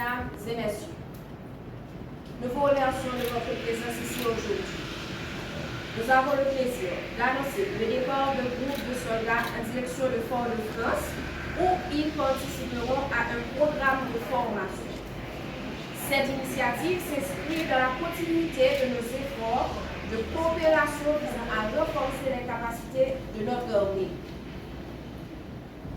mesdames et messieurs, nous vous remercions de votre présence ici aujourd'hui. Nous avons le plaisir d'annoncer le départ de groupes de soldats en direction de Fort-de-France où ils participeront à un programme de formation. Cette initiative s'inscrit dans la continuité de nos efforts de coopération visant à renforcer les capacités de notre armée.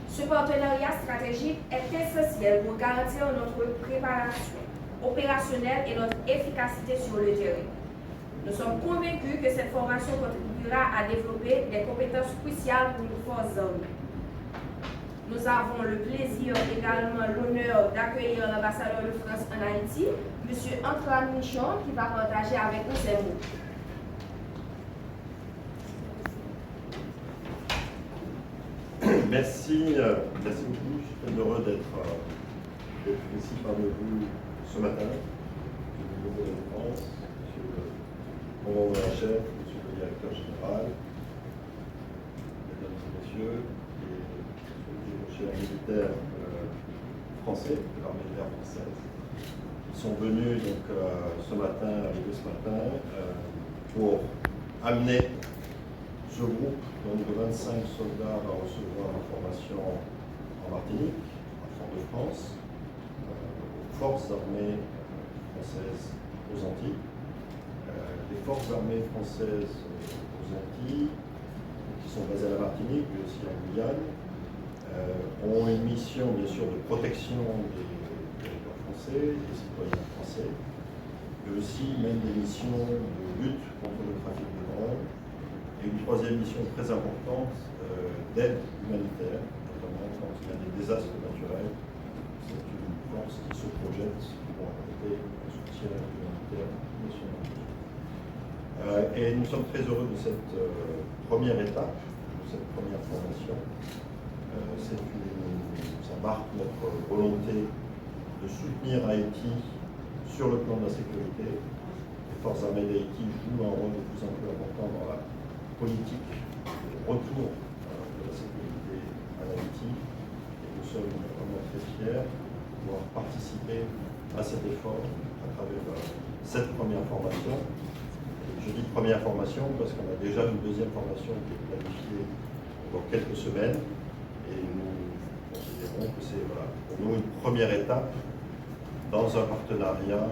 Ce partenariat stratégique est essentiel pour garantir notre préparation opérationnelle et notre efficacité sur le terrain. Nous sommes convaincus que cette formation contribuera à développer des compétences cruciales pour nos forces armées. Nous avons le plaisir, également l'honneur d'accueillir l'ambassadeur de France en Haïti, M. Antoine Michon, qui va partager avec nous ses mots. Merci beaucoup. Je suis très heureux d'être ici parmi vous ce matin. M. le ministre de la Défense, M. le commandant-en-chef, M. le directeur général, mesdames et messieurs, et nos chers militaires français, de l'armée de l'air française, qui sont venus donc, ce matin pour amener ce groupe donc, de 25 soldats va recevoir la formation en Martinique, à Fort-de-France, aux forces armées françaises aux Antilles. Les forces armées françaises aux Antilles, qui sont basées à la Martinique, mais aussi en Guyane, ont une mission bien sûr de protection des territoires français, des citoyens français, mais aussi même des missions de lutte contre le trafic de drogue. Et une troisième mission très importante d'aide humanitaire, notamment quand il y a des désastres naturels. C'est une force qui se projette pour apporter un soutien humanitaire national. Et nous sommes très heureux de cette première étape, de cette première formation. Ça marque notre volonté de soutenir Haïti sur le plan de la sécurité. Les forces armées d'Haïti jouent un rôle de plus en plus important dans la politique de retour de la sécurité à Haïti. Et nous sommes vraiment très fiers de pouvoir participer à cet effort à travers cette première formation. Et je dis première formation parce qu'on a déjà une deuxième formation qui est planifiée dans quelques semaines. Et nous considérons que c'est pour nous une première étape dans un partenariat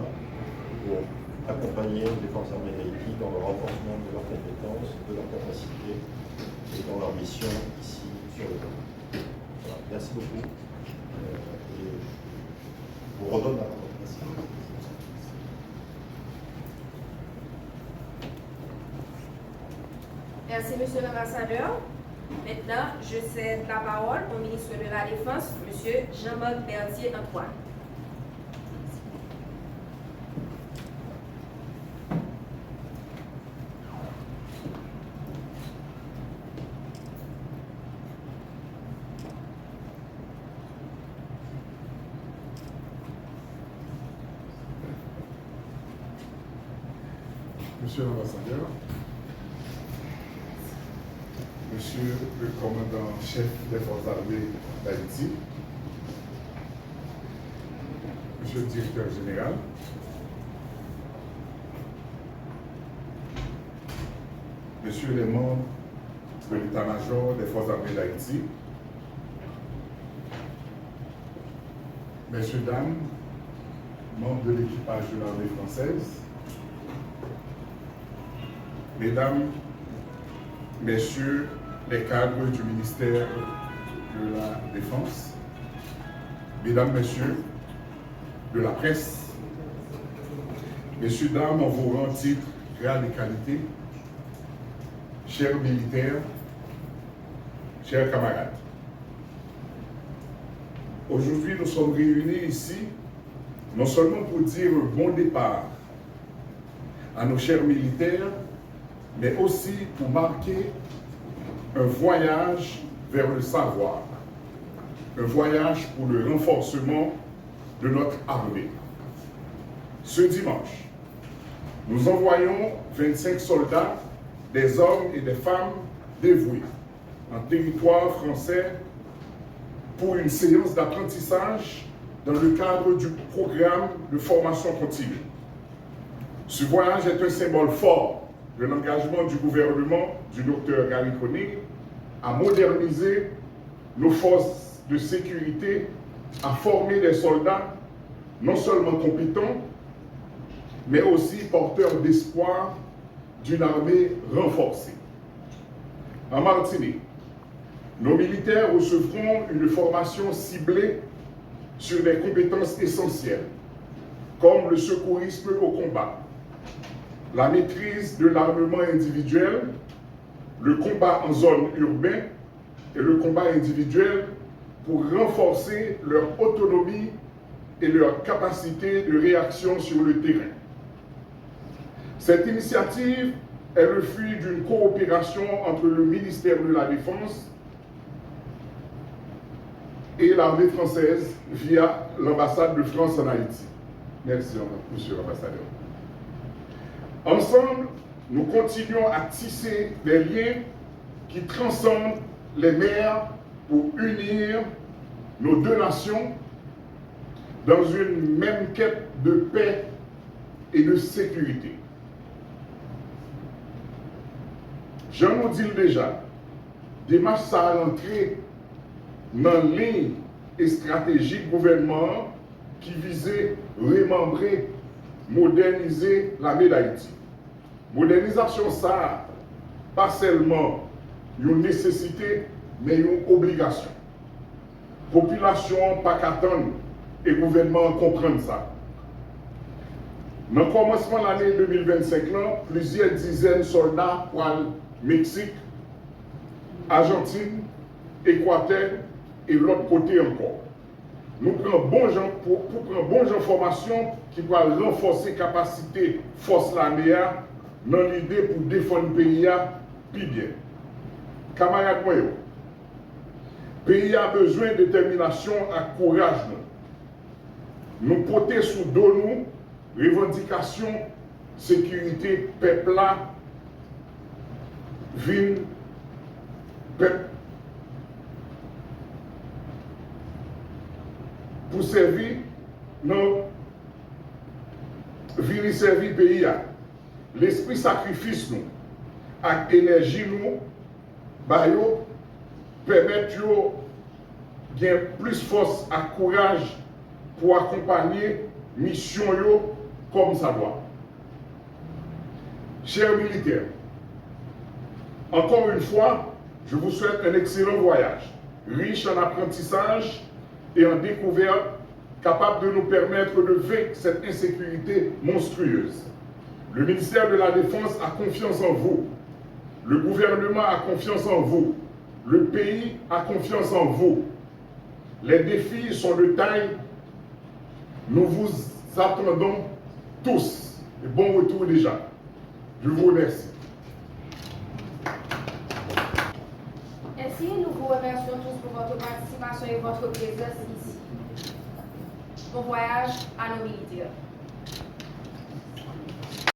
pour accompagner les forces armées d'Haïti dans le renforcement de leurs compétences, de leurs capacités et dans leur mission ici sur le terrain. Voilà, merci beaucoup. Et je vous redonne la parole. Merci. Merci, Monsieur l'ambassadeur. Maintenant, je cède la parole au ministre de la Défense, M. Jean-Marc Berthier-Antoine. Monsieur l'ambassadeur, Monsieur le commandant-chef des forces armées d'Haïti, Monsieur le directeur général, Messieurs les membres de l'état-major des forces armées d'Haïti, Messieurs, dames, membres de l'équipage de l'armée française, Mesdames, Messieurs les cadres du ministère de la Défense, Mesdames, Messieurs de la presse, Messieurs, dames, en vos rangs, titres, grades et qualités, chers militaires, chers camarades. Aujourd'hui, nous sommes réunis ici, non seulement pour dire un bon départ à nos chers militaires, mais aussi pour marquer un voyage vers le savoir, un voyage pour le renforcement de notre armée. Ce dimanche, nous envoyons 25 soldats, des hommes et des femmes dévoués en territoire français pour une séance d'apprentissage dans le cadre du programme de formation continue. Ce voyage est un symbole fort de l'engagement du gouvernement du Dr Gary Conille à moderniser nos forces de sécurité, à former des soldats non seulement compétents, mais aussi porteurs d'espoir d'une armée renforcée. En Martinique, nos militaires recevront une formation ciblée sur des compétences essentielles, comme le secourisme au combat, la maîtrise de l'armement individuel, le combat en zone urbaine et le combat individuel pour renforcer leur autonomie et leur capacité de réaction sur le terrain. Cette initiative est le fruit d'une coopération entre le ministère de la Défense et l'armée française via l'ambassade de France en Haïti. Merci, monsieur l'ambassadeur. Ensemble, nous continuons à tisser des liens qui transcendent les mers pour unir nos deux nations dans une même quête de paix et de sécurité. Jean nous dit déjà, démarche ça rentrée dans ligne et stratégique gouvernement qui visait remembrer, moderniser la d'Haïti. Modernisation ça, pas seulement une nécessité, mais une obligation. Population pas qu'attendre et gouvernement comprendre ça. Dans le commencement de l'année 2025, plusieurs dizaines de soldats pour le Mexique, Argentine, Équateur et l'autre côté encore. Nous prenons bon gens pour prendre bon gens formation qui va renforcer la capacité force l'armée dans l'idée pour défendre le pays plus bien. Camarades, le pays a besoin de détermination et courage. Nous porter sous dos nous revendication, sécurité, peuple là, vin, peuple pour servir, non, venir servir le pays. L'esprit sacrifice nous, avec l'énergie nous, permettre de gagner plus force et courage pour accompagner la mission comme ça doit. Chers militaires, encore une fois, je vous souhaite un excellent voyage, riche en apprentissage et en découverte, capable de nous permettre de vaincre cette insécurité monstrueuse. Le ministère de la Défense a confiance en vous. Le gouvernement a confiance en vous. Le pays a confiance en vous. Les défis sont de taille. Nous vous attendons tous. Et bon retour déjà. Je vous remercie. Ainsi, nous vous remercions tous pour votre participation et votre présence ici. Bon voyage à nos militaires.